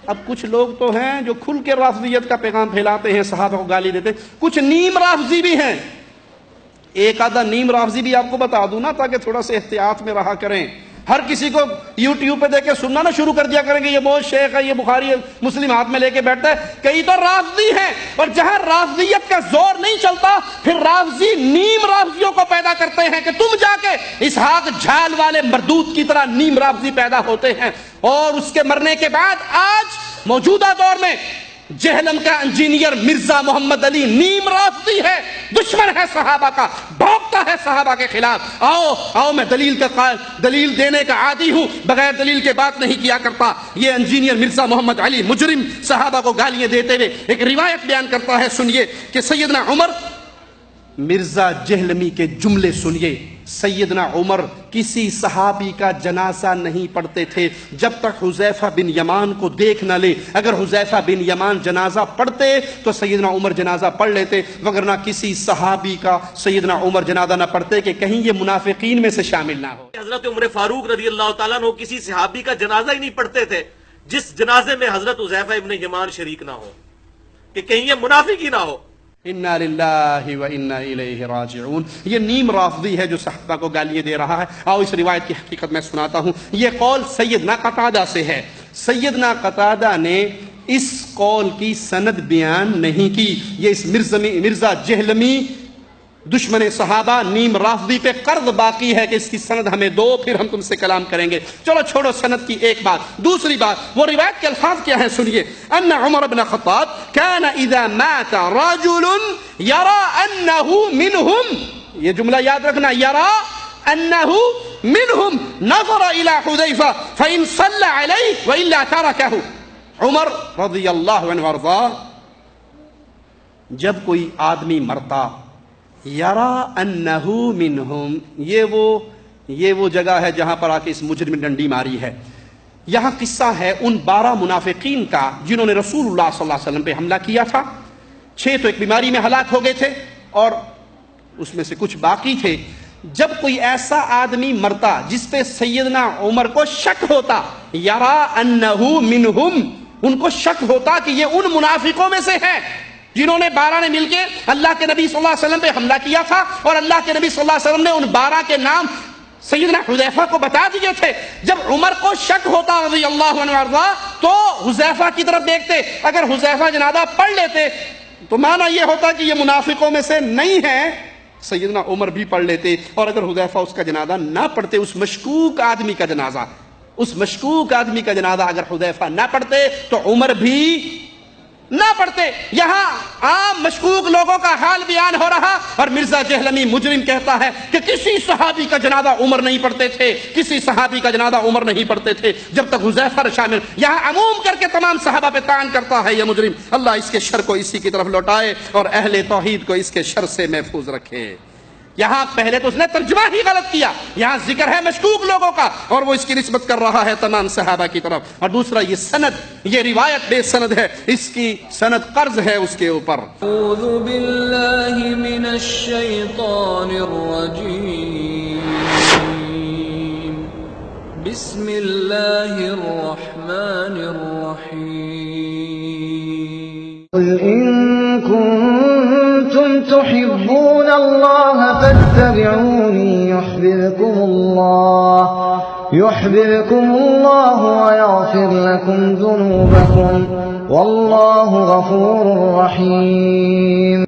اب کچھ لوگ تو ہیں جو کھل کے رافضیت کا پیغام پھیلاتے ہیں، صحابہ کو گالی دیتے ہیں، کچھ نیم رافضی بھی ہیں۔ ایک آدھا نیم رافضی بھی آپ کو بتا دوں نا، تاکہ تھوڑا سا احتیاط میں رہا کریں۔ ہر کسی کو یوٹیوب پہ دیکھ کے سننا نہ شروع کر دیا کریں کہ یہ بہت شیخ ہے، یہ بخاری مسلم ہاتھ میں لے کے بیٹھتا ہے۔ کئی تو رافضی ہیں، اور جہاں رافضیت کا زور نہیں چلتا پھر رافضی نیم رافضیوں کو پیدا کرتے ہیں کہ تم جا کے اسحاق جھال والے مردود کی طرح نیم رافضی پیدا ہوتے ہیں۔ اور اس کے مرنے کے بعد آج موجودہ دور میں جہلم کا انجینئر مرزا محمد علی نیم رافضی ہے، دشمن ہے صحابہ کا، بھونکتا ہے صحابہ کے خلاف۔ آؤ میں دلیل دینے کا عادی ہوں، بغیر دلیل کے بات نہیں کیا کرتا۔ یہ انجینئر مرزا محمد علی مجرم صحابہ کو گالیاں دیتے ہوئے ایک روایت بیان کرتا ہے، سنیے کہ سیدنا عمر، مرزا جہلمی کے جملے سنیے، سیدنا عمر کسی صحابی کا جنازہ نہیں پڑھتے تھے جب تک حذیفہ بن یمان کو دیکھ نہ لے۔ اگر حذیفہ بن یمان جنازہ پڑھتے تو سیدنا عمر جنازہ پڑھ لیتے، وگرنہ کسی صحابی کا سیدنا عمر جنازہ نہ پڑھتے کہ کہیں یہ منافقین میں سے شامل نہ ہو۔ حضرت عمر فاروق رضی اللہ تعالیٰ عنہ کسی صحابی کا جنازہ ہی نہیں پڑھتے تھے جس جنازے میں حضرت حذیفہ ابن یمان شریک نہ ہو، کہ کہیں یہ منافق ہی نہ ہو۔ انا للہ و انا الیہ راجعون۔ یہ نیم رافضی ہے جو صحابہ کو گالیاں دے رہا ہے۔ آؤ اس روایت کی حقیقت میں سناتا ہوں۔ یہ قول سیدنا قتادہ سے ہے۔ سیدنا قتادہ نے اس قول کی سند بیان نہیں کی۔ یہ اس مرزا جہلمی دشمن صحابہ نیم رافضی پہ قرض باقی ہے کہ اس کی سند ہمیں دو، پھر ہم تم سے کلام کریں گے۔ چلو چھوڑو سند کی ایک بات، دوسری بات وہ روایت کے الفاظ کیا ہیں سنیے۔ ان عمر بن خطاب كان اذا مات رجل يرى انه منهم، یہ جملہ یاد رکھنا، يرى انه منهم نظر الى حذیفہ فان صلى عليه والا تركه۔ عمر رضی اللہ عنہ وارضاہ جب کوئی آدمی مرتا، یرا انہ منہم، یہ وہ جگہ ہے جہاں پر آ کے اس مجرم نے ڈنڈی ماری ہے۔ یہاں قصہ ہے ان 12 منافقین کا جنہوں نے رسول اللہ صلی اللہ علیہ وسلم پہ حملہ کیا تھا۔ 6 تو ایک بیماری میں ہلاک ہو گئے تھے اور اس میں سے کچھ باقی تھے۔ جب کوئی ایسا آدمی مرتا جس پہ سیدنا عمر کو شک ہوتا، یرا انہ منہم، ان کو شک ہوتا کہ یہ ان منافقوں میں سے ہے جنہوں نے 12 نے مل کے اللہ کے نبی صلی اللہ علیہ وسلم پہ حملہ کیا تھا، اور اللہ کے نبی صلی اللہ علیہ وسلم نے ان 12 کے نام سیدنا حذیفہ کو بتا دیے تھے۔ جب عمر کو شک ہوتا رضی اللہ عنہ وارضاہ تو حذیفہ کی طرف دیکھتے، اگر حذیفہ جنازہ پڑھ لیتے تو معنی یہ ہوتا کہ یہ منافقوں میں سے نہیں ہے، سیدنا عمر بھی پڑھ لیتے، اور اگر حذیفہ اس کا جنازہ نہ پڑھتے، اس مشکوک آدمی کا جنازہ اگر حذیفہ نہ پڑھتے تو عمر بھی نہ پڑھتے۔ یہاں عام مشکوک لوگوں کا حال بیان ہو رہا، اور مرزا جہلمی مجرم کہتا ہے کہ کسی صحابی کا جنازہ عمر نہیں پڑھتے تھے، کسی صحابی کا جنازہ عمر نہیں پڑھتے تھے جب تک حذیفہ شامل۔ یہاں عموم کر کے تمام صحابہ پہ طعن کرتا ہے یہ مجرم۔ اللہ اس کے شر کو اسی کی طرف لوٹائے اور اہل توحید کو اس کے شر سے محفوظ رکھے۔ یہاں پہلے تو اس نے ترجمہ ہی غلط کیا، یہاں ذکر ہے مشکوک لوگوں کا اور وہ اس کی نسبت کر رہا ہے تمام صحابہ کی طرف۔ اور دوسرا یہ سند، یہ روایت بے سند ہے، اس کی سند قرض ہے اس کے اوپر۔ اعوذ باللہ من الشیطان الرجیم، بسم اللہ الرحمن الرحیم۔ قل ان كنتم تحبون الله فاتبعوني يحببكم الله ويغفر لكم ذنوبكم والله غفور رحيم۔